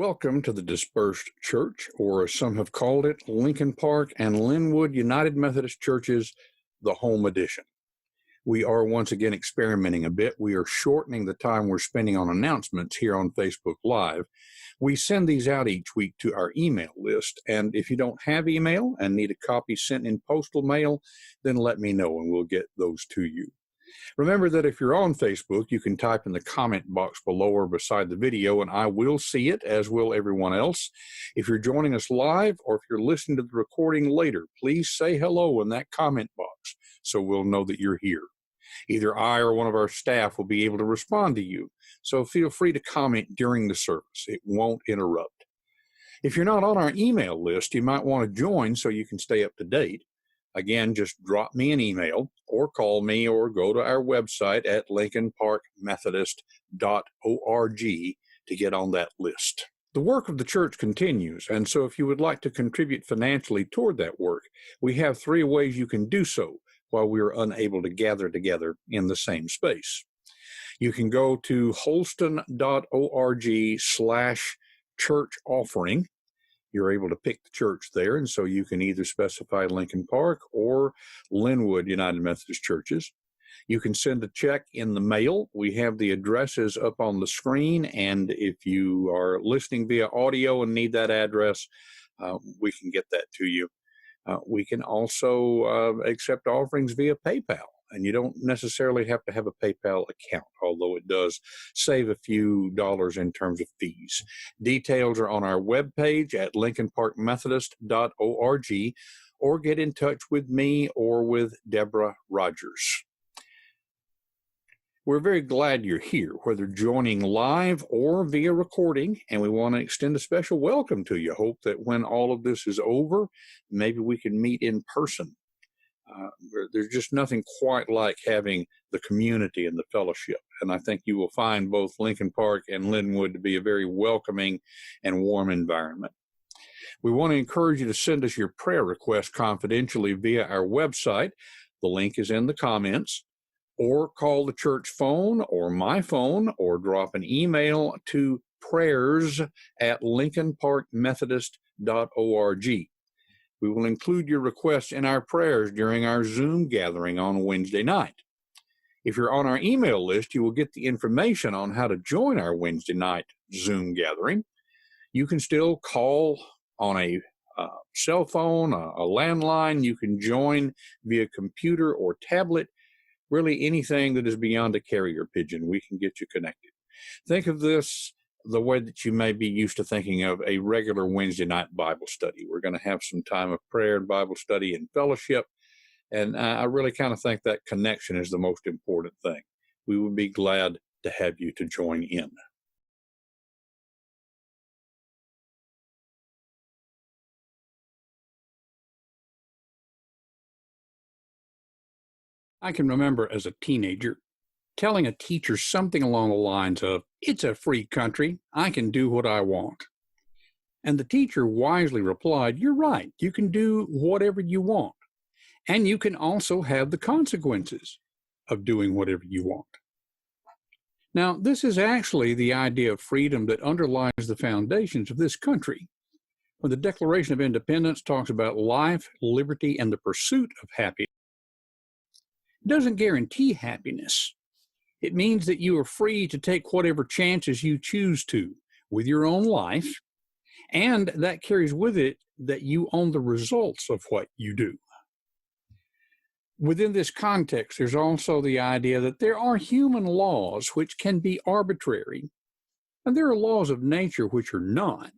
Welcome to the Dispersed Church, or as some have called it, Lincoln Park and Lynnwood United Methodist Churches, the Home Edition. We are once again experimenting a bit. We are shortening the time we're spending on announcements here on Facebook Live. We send these out each week to our email list, and if you don't have email and need a copy sent in postal mail, then let me know and we'll get those to you. Remember that if you're on Facebook, you can type in the comment box below or beside the video, and I will see it, as will everyone else. If you're joining us live or if you're listening to the recording later, please say hello in that comment box so we'll know that you're here. Either I or one of our staff will be able to respond to you, so feel free to comment during the service. It won't interrupt. If you're not on our email list, you might want to join so you can stay up to date. Again, just drop me an email or call me or go to our website at lincolnparkmethodist.org to get on that list. The work of the church continues, and so if you would like to contribute financially toward that work, we have 3 ways you can do so while we are unable to gather together in the same space. You can go to holston.org/church offering. You're able to pick the church there, and so you can either specify Lincoln Park or Lynnwood United Methodist Churches. You can send a check in the mail. We have the addresses up on the screen, and if you are listening via audio and need that address, we can get that to you. We can also accept offerings via PayPal, and you don't necessarily have to have a PayPal account, although it does save a few dollars in terms of fees. Details are on our webpage at lincolnparkmethodist.org, or get in touch with me or with Deborah Rogers. We're very glad you're here, whether joining live or via recording, and we want to extend a special welcome to you. Hope that when all of this is over, maybe we can meet in person. There's just nothing quite like having the community and the fellowship, and I think you will find both Lincoln Park and Lynnwood to be a very welcoming and warm environment. We want to encourage you to send us your prayer requests confidentially via our website. The link is in the comments, or call the church phone or my phone, or drop an email to prayers@lincolnparkmethodist.org. We will include your requests in our prayers during our Zoom gathering on Wednesday night. If you're on our email list, you will get the information on how to join our Wednesday night Zoom gathering. You can still call on a cell phone, a landline. You can join via computer or tablet. Really anything that is beyond a carrier pigeon, we can get you connected. Think of this the way that you may be used to thinking of a regular Wednesday night Bible study. We're going to have some time of prayer and Bible study and fellowship, and I really kind of think that connection is the most important thing. We would be glad to have you to join in. I can remember as a teenager telling a teacher something along the lines of, "It's a free country, I can do what I want." And the teacher wisely replied, "You're right, you can do whatever you want. And you can also have the consequences of doing whatever you want." Now, this is actually the idea of freedom that underlies the foundations of this country. When the Declaration of Independence talks about life, liberty, and the pursuit of happiness, it doesn't guarantee happiness. It means that you are free to take whatever chances you choose to with your own life, and that carries with it that you own the results of what you do. Within this context, there's also the idea that there are human laws which can be arbitrary, and there are laws of nature which are not.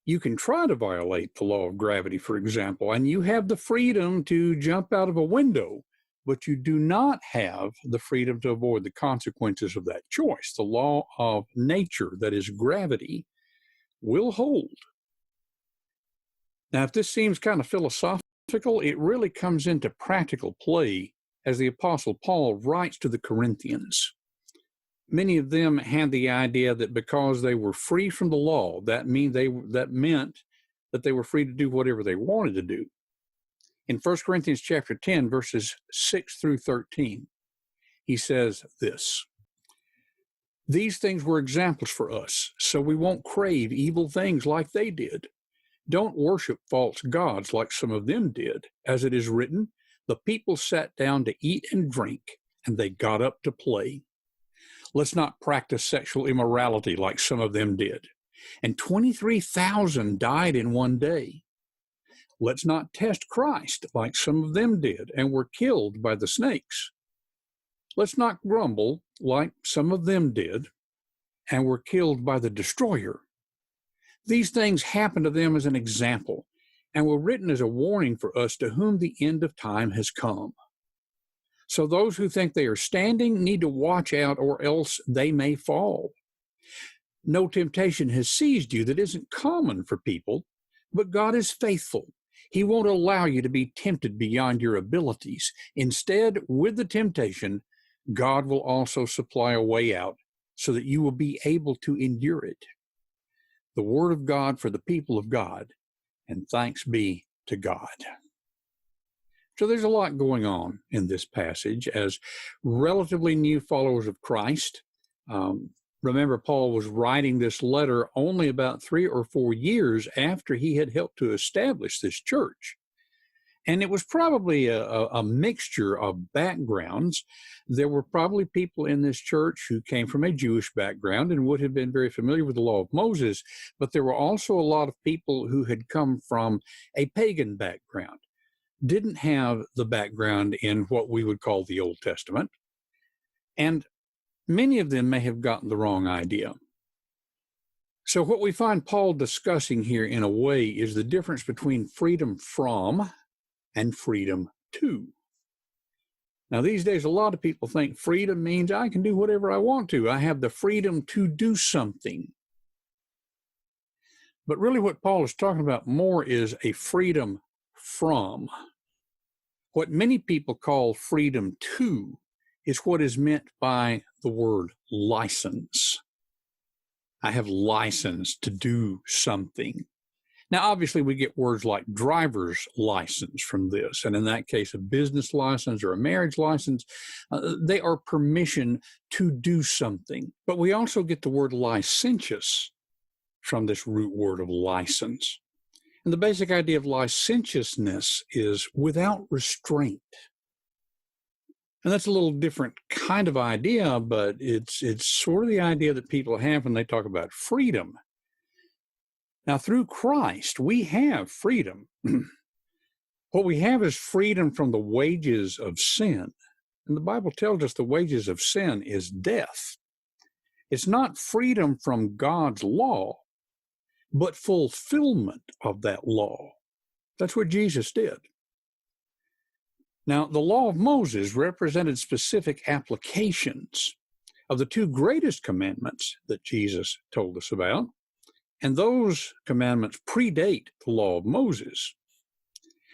You can try to violate the law of gravity, for example, and you have the freedom to jump out of a window, but you do not have the freedom to avoid the consequences of that choice. The law of nature, that is gravity, will hold. Now, if this seems kind of philosophical, it really comes into practical play as the Apostle Paul writes to the Corinthians. Many of them had the idea that because they were free from the law, that meant that they were free to do whatever they wanted to do. In 1 Corinthians chapter 10, verses 6 through 13, he says this, These things were examples for us, so we won't crave evil things like they did. Don't worship false gods like some of them did. As it is written, the people sat down to eat and drink, and they got up to play. Let's not practice sexual immorality like some of them did. And 23,000 died in one day. Let's not test Christ like some of them did and were killed by the snakes. Let's not grumble like some of them did and were killed by the destroyer. These things happened to them as an example and were written as a warning for us to whom the end of time has come. So those who think they are standing need to watch out, or else they may fall. No temptation has seized you that isn't common for people, but God is faithful. He won't allow you to be tempted beyond your abilities. Instead, with the temptation, God will also supply a way out so that you will be able to endure it. The word of God for the people of God, and thanks be to God. So there's a lot going on in this passage as relatively new followers of Christ. Remember, Paul was writing this letter only about 3 or 4 years after he had helped to establish this church. And it was probably a mixture of backgrounds. There were probably people in this church who came from a Jewish background and would have been very familiar with the law of Moses, but there were also a lot of people who had come from a pagan background, didn't have the background in what we would call the Old Testament, and many of them may have gotten the wrong idea. So what we find Paul discussing here in a way is the difference between freedom from and freedom to. Now, these days, a lot of people think freedom means I can do whatever I want to. I have the freedom to do something. But really what Paul is talking about more is a freedom from. What many people call freedom to is what is meant by the word license. I have license to do something. Now, obviously, we get words like driver's license from this, and in that case, a business license or a marriage license, they are permission to do something. But we also get the word licentious from this root word of license. And the basic idea of licentiousness is without restraint. And that's a little different kind of idea, but it's sort of the idea that people have when they talk about freedom. Now, through Christ, we have freedom. What we have is freedom from the wages of sin. And the Bible tells us the wages of sin is death. It's not freedom from God's law, but fulfillment of that law. That's what Jesus did. Now, the law of Moses represented specific applications of the 2 greatest commandments that Jesus told us about. And those commandments predate the law of Moses.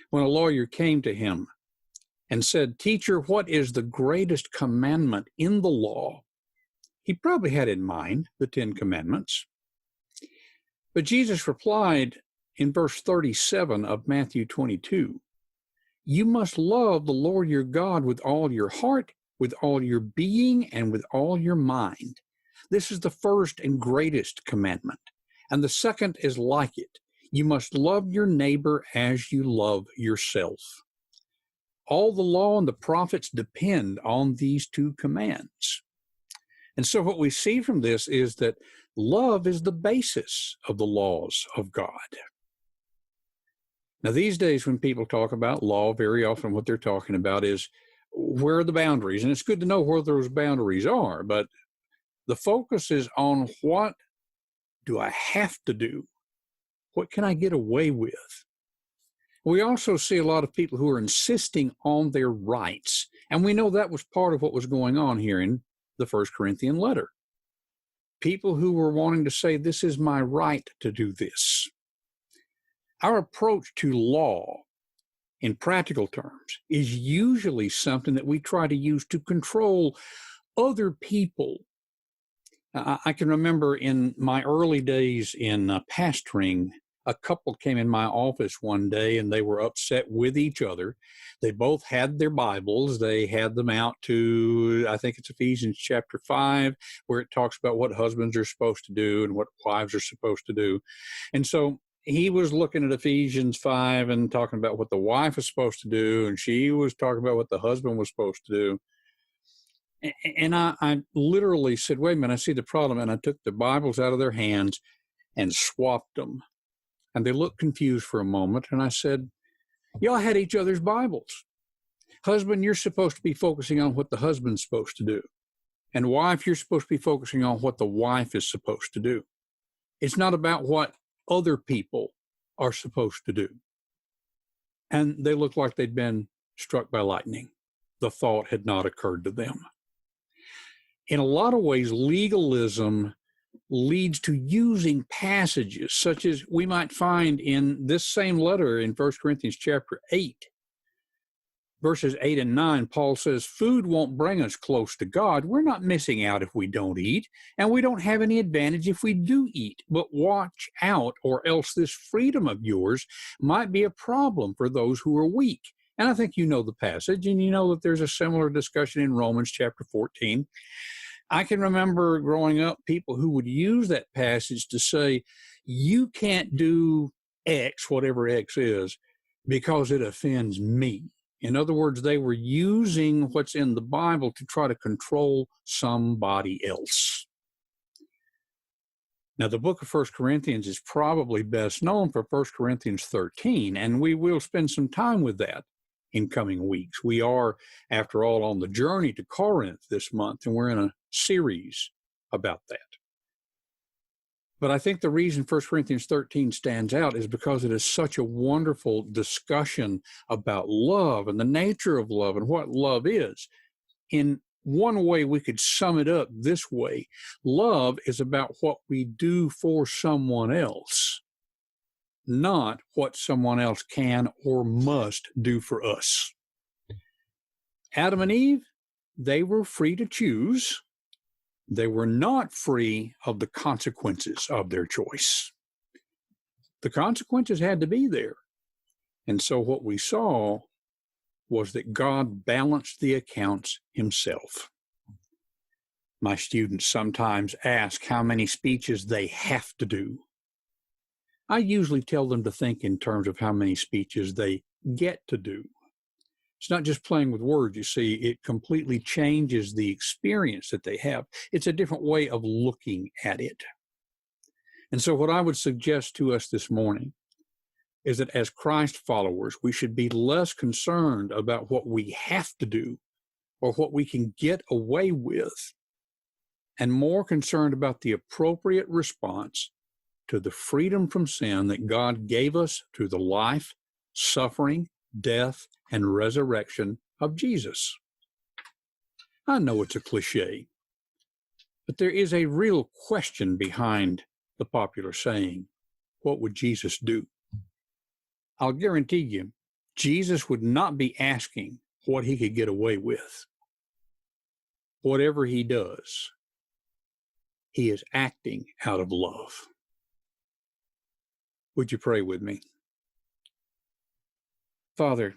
When a lawyer came to him and said, "Teacher, what is the greatest commandment in the law?" he probably had in mind the 10 commandments. But Jesus replied in verse 37 of Matthew 22, "You must love the Lord your God with all your heart, with all your being, and with all your mind. This is the first and greatest commandment. And the second is like it. You must love your neighbor as you love yourself." All the law and the prophets depend on these 2 commands. And so what we see from this is that love is the basis of the laws of God. Now, these days when people talk about law, very often what they're talking about is where are the boundaries? And it's good to know where those boundaries are, but the focus is on what do I have to do? What can I get away with? We also see a lot of people who are insisting on their rights, and we know that was part of what was going on here in the 1 Corinthian letter. People who were wanting to say, this is my right to do this. Our approach to law, in practical terms, is usually something that we try to use to control other people. I can remember in my early days in pastoring, A couple came in my office one day and they were upset with each other. They both had their Bibles. They had them out to, I think it's Ephesians chapter 5, where it talks about what husbands are supposed to do and what wives are supposed to do. And so he was looking at Ephesians 5 and talking about what the wife was supposed to do, and she was talking about what the husband was supposed to do. And I literally said, wait a minute, I see the problem. And I took the Bibles out of their hands and swapped them. And they looked confused for a moment. And I said, y'all had each other's Bibles. Husband, you're supposed to be focusing on what the husband's supposed to do. And wife, you're supposed to be focusing on what the wife is supposed to do. It's not about what other people are supposed to do. And they looked like they'd been struck by lightning. The thought had not occurred to them. In a lot of ways, legalism leads to using passages such as we might find in this same letter in 1 Corinthians chapter 8, verses 8 and 9. Paul says, food won't bring us close to God. We're not missing out if we don't eat, and we don't have any advantage if we do eat. But watch out, or else this freedom of yours might be a problem for those who are weak. And I think you know the passage, and you know that there's a similar discussion in Romans chapter 14. I can remember growing up people who would use that passage to say, you can't do X, whatever X is, because it offends me. In other words, they were using what's in the Bible to try to control somebody else. Now, the book of 1 Corinthians is probably best known for 1 Corinthians 13, and we will spend some time with that in coming weeks. We are, after all, on the journey to Corinth this month, and we're in a series about that. But I think the reason 1 Corinthians 13 stands out is because it is such a wonderful discussion about love and the nature of love and what love is. In one way, we could sum it up this way: love is about what we do for someone else, not what someone else can or must do for us. Adam and Eve, they were free to choose. They were not free of the consequences of their choice. The consequences had to be there. And so what we saw was that God balanced the accounts himself. My students sometimes ask how many speeches they have to do. I usually tell them to think in terms of how many speeches they get to do. It's not just playing with words, you see. It completely changes the experience that they have. It's a different way of looking at it. And so what I would suggest to us this morning is that as Christ followers, we should be less concerned about what we have to do or what we can get away with, and more concerned about the appropriate response to the freedom from sin that God gave us through the life, suffering, death, and resurrection of Jesus. I know it's a cliche, but there is a real question behind the popular saying, what would Jesus do? I'll guarantee you, Jesus would not be asking what he could get away with. Whatever he does, he is acting out of love. Would you pray with me? Father,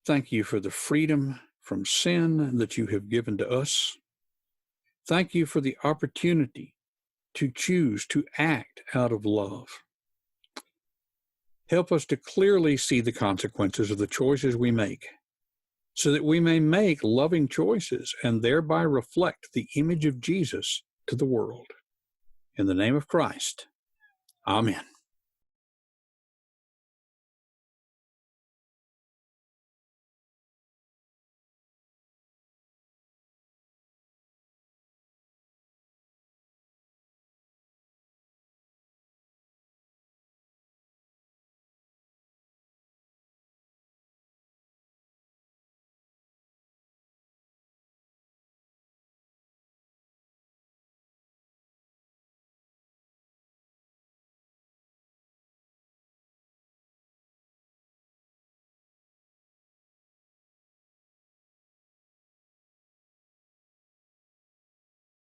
thank you for the freedom from sin that you have given to us. Thank you for the opportunity to choose to act out of love. Help us to clearly see the consequences of the choices we make, so that we may make loving choices and thereby reflect the image of Jesus to the world. In the name of Christ, amen.